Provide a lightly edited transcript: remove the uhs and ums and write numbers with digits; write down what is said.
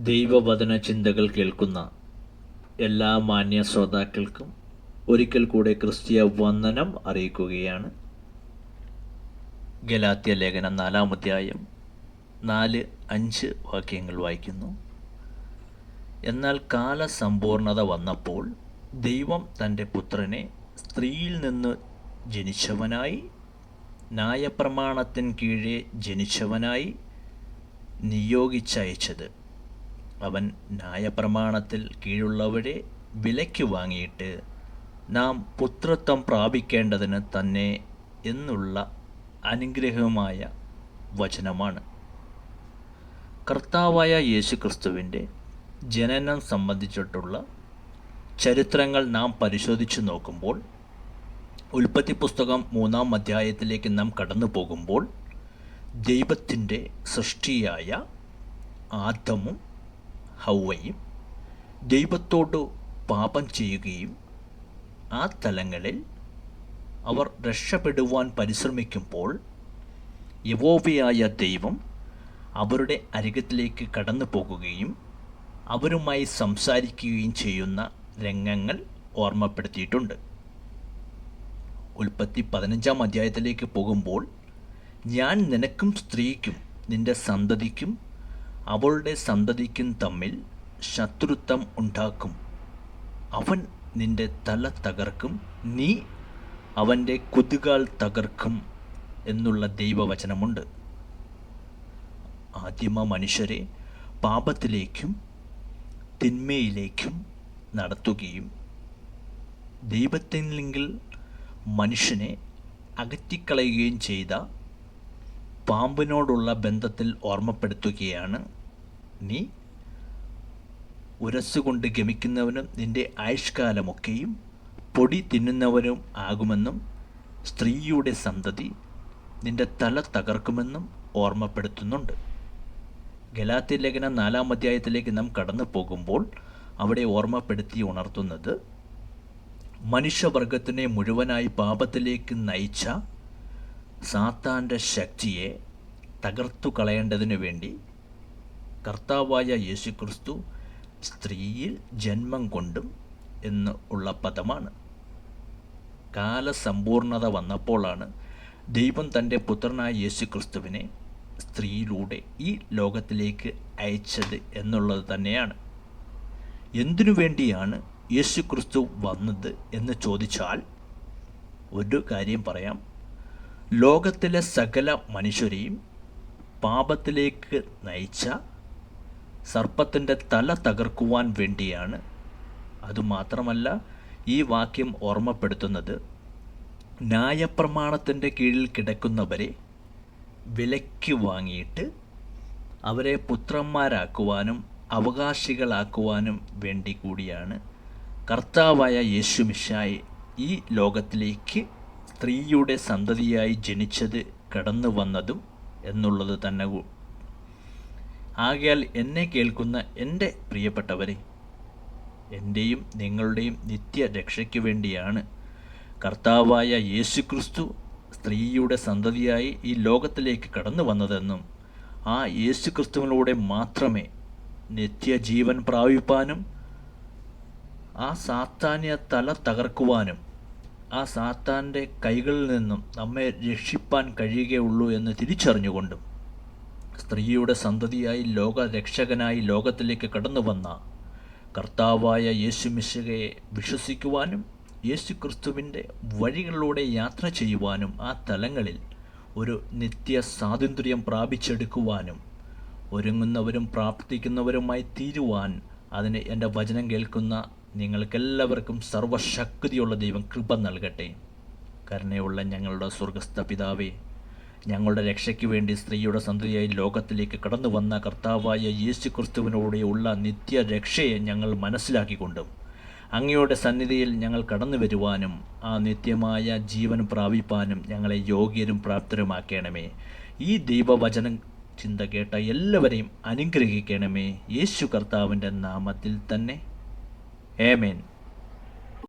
ദൈവവചന ചിന്തകൾ കേൾക്കുന്ന എല്ലാ മാന്യ ശ്രോതാക്കൾക്കും ഒരിക്കൽ കൂടെ ക്രിസ്തീയ വന്ദനം അറിയിക്കുകയാണ്. ഗലാത്യ ലേഖനം 4-ാം അധ്യായം 4-5 വാക്യങ്ങൾ വായിക്കുന്നു. എന്നാൽ കാലസമ്പൂർണത വന്നപ്പോൾ ദൈവം തൻ്റെ പുത്രനെ സ്ത്രീയിൽ നിന്ന് ജനിച്ചവനായി, ന്യായപ്രമാണത്തിന് കീഴെ ജനിച്ചവനായി നിയോഗിച്ചയച്ചത്. അവൻ ന്യായപ്രമാണത്തിൽ കീഴുള്ളവരെ വിലയ്ക്ക് വാങ്ങിയിട്ട് നാം പുത്രത്വം പ്രാപിക്കേണ്ടതിന് തന്നെ എന്നുള്ള അനുഗ്രഹമായ വചനമാണ്. കർത്താവായ യേശുക്രിസ്തുവിൻ്റെ ജനനം സംബന്ധിച്ചിട്ടുള്ള ചരിത്രങ്ങൾ നാം പരിശോധിച്ചു നോക്കുമ്പോൾ, ഉൽപ്പത്തി പുസ്തകം 3-ാം അധ്യായത്തിലേക്ക് നാം കടന്നു പോകുമ്പോൾ, ദൈവത്തിൻ്റെ സൃഷ്ടിയായ ആദമും ഹൗവയും ദൈവത്തോട് പാപം ചെയ്യുകയും ആ തലങ്ങളിൽ അവർ രക്ഷപ്പെടുവാൻ പരിശ്രമിക്കുമ്പോൾ യഹോവയായ ദൈവം അവരുടെ അരികത്തിലേക്ക് കടന്നു പോകുകയും അവരുമായി സംസാരിക്കുകയും ചെയ്യുന്ന രംഗങ്ങൾ ഓർമ്മപ്പെടുത്തിയിട്ടുണ്ട്. ഉൽപ്പത്തി 15-ാം അധ്യായത്തിലേക്ക് പോകുമ്പോൾ, ഞാൻ നിനക്കും സ്ത്രീക്കും നിന്റെ സന്തതിക്കും അവളുടെ സന്തതിക്കും തമ്മിൽ ശത്രുത്വം ഉണ്ടാക്കും. അവൻ നിന്റെ തല തകർക്കും, നീ അവൻ്റെ കുതികാൽ തകർക്കും എന്നുള്ള ദൈവവചനമുണ്ട്. ആദിമ മനുഷ്യരെ പാപത്തിലേക്കും തിന്മയിലേക്കും നടത്തുകയും ദൈവത്തിലെങ്കിൽ മനുഷ്യനെ അകറ്റിക്കളയുകയും ചെയ്ത പാമ്പിനോടുള്ള ബന്ധത്തിൽ ഓർമ്മപ്പെടുത്തുകയാണ്. നീ ഉരസ്സുകൊണ്ട് ഗമിക്കുന്നവനും നിന്റെ ആയുഷ്കാലമൊക്കെയും പൊടി തിന്നുന്നവനും ആകുമെന്നും സ്ത്രീയുടെ സന്തതി നിന്റെ തല തകർക്കുമെന്നും ഓർമ്മപ്പെടുത്തുന്നുണ്ട്. ഗലാത്യ ലേഖനം 4-ാം അധ്യായത്തിലേക്ക് നാം കടന്നു പോകുമ്പോൾ അവിടെ ഓർമ്മപ്പെടുത്തി ഉണർത്തുന്നത്, മനുഷ്യവർഗത്തിനെ മുഴുവനായി പാപത്തിലേക്ക് നയിച്ച സാത്താൻ്റെ ശക്തിയെ തകർത്തു കളയേണ്ടതിനു വേണ്ടി കർത്താവായ യേശുക്രിസ്തു സ്ത്രീയിൽ ജന്മം കൊണ്ടും എന്ന് ഉള്ള പദമാണ്. കാലസമ്പൂർണത വന്നപ്പോഴാണ് ദൈവം തൻ്റെ പുത്രനായ യേശുക്രിസ്തുവിനെ സ്ത്രീയിലൂടെ ഈ ലോകത്തിലേക്ക് അയച്ചത് എന്നുള്ളത് തന്നെയാണ്. എന്തിനു വേണ്ടിയാണ് യേശുക്രിസ്തു വന്നത് എന്ന് ചോദിച്ചാൽ ഒരു കാര്യം പറയാം. ലോകത്തിലെ സകല മനുഷ്യരെയും പാപത്തിലേക്ക് നയിച്ച സർപ്പത്തിൻ്റെ തല തകർക്കുവാൻ വേണ്ടിയാണ്. അതുമാത്രമല്ല, ഈ വാക്യം ഓർമ്മപ്പെടുത്തുന്നത് ന്യായപ്രമാണത്തിൻ്റെ കീഴിൽ കിടക്കുന്നവരെ വിലയ്ക്ക് വാങ്ങിയിട്ട് അവരെ പുത്രന്മാരാക്കുവാനും അവകാശികളാക്കുവാനും വേണ്ടി കൂടിയാണ് കർത്താവായ യേശു മിശിഹായി ഈ ലോകത്തിലേക്ക് സ്ത്രീയുടെ സന്തതിയായി ജനിച്ചത്, കടന്നു വന്നതും എന്നുള്ളത് തന്നെ. ആകയാൽ എന്നെ കേൾക്കുന്ന എൻ്റെ പ്രിയപ്പെട്ടവരെ, എൻ്റെയും നിങ്ങളുടെയും നിത്യരക്ഷയ്ക്ക് വേണ്ടിയാണ് കർത്താവായ യേശുക്രിസ്തു സ്ത്രീയുടെ സന്തതിയായി ഈ ലോകത്തിലേക്ക് കടന്നു വന്നതെന്നും ആ യേശുക്രിസ്തുവിലൂടെ മാത്രമേ നിത്യജീവൻ പ്രാപിപ്പാനും ആ സാത്താന്യ തല തകർക്കുവാനും ആ സാത്താൻ്റെ കൈകളിൽ നിന്നും നമ്മെ രക്ഷിപ്പാൻ കഴിയുകയുള്ളൂ എന്ന് തിരിച്ചറിഞ്ഞുകൊണ്ടും സ്ത്രീയുടെ സന്തതിയായി ലോകരക്ഷകനായി ലോകത്തിലേക്ക് കടന്നു വന്ന കർത്താവായ യേശു മിശിഹയെ വിശ്വസിക്കുവാനും യേശുക്രിസ്തുവിൻ്റെ വഴികളിലൂടെ യാത്ര ചെയ്യുവാനും ആ തലങ്ങളിൽ ഒരു നിത്യ സ്വാതന്ത്ര്യം പ്രാപിച്ചെടുക്കുവാനും ഒരുങ്ങുന്നവരും പ്രാർത്ഥിക്കുന്നവരുമായി തീരുവാൻ അതിന് എൻ്റെ വചനം കേൾക്കുന്ന നിങ്ങൾക്കെല്ലാവർക്കും സർവശക്തിയുള്ള ദൈവം കൃപ നൽകട്ടെ. കരുണയുള്ള ഞങ്ങളുടെ സ്വർഗസ്ഥ പിതാവേ, ഞങ്ങളുടെ രക്ഷയ്ക്ക് വേണ്ടി സ്ത്രീയുടെ സന്തതിയായി ലോകത്തിലേക്ക് കടന്നു വന്ന കർത്താവായ യേശുക്രിസ്തുവിനോടെയുള്ള നിത്യരക്ഷയെ ഞങ്ങൾ മനസ്സിലാക്കിക്കൊണ്ടും അങ്ങയുടെ സന്നിധിയിൽ ഞങ്ങൾ കടന്നു വരുവാനും ആ നിത്യമായ ജീവൻ പ്രാപിപ്പാനും ഞങ്ങളെ യോഗ്യരും പ്രാപ്തരുമാക്കണമേ. ഈ ദൈവവചനം ചിന്ത കേട്ട എല്ലാവരെയും അനുഗ്രഹിക്കണമേ. യേശു കർത്താവിൻ്റെ നാമത്തിൽ തന്നെ. ആമേൻ.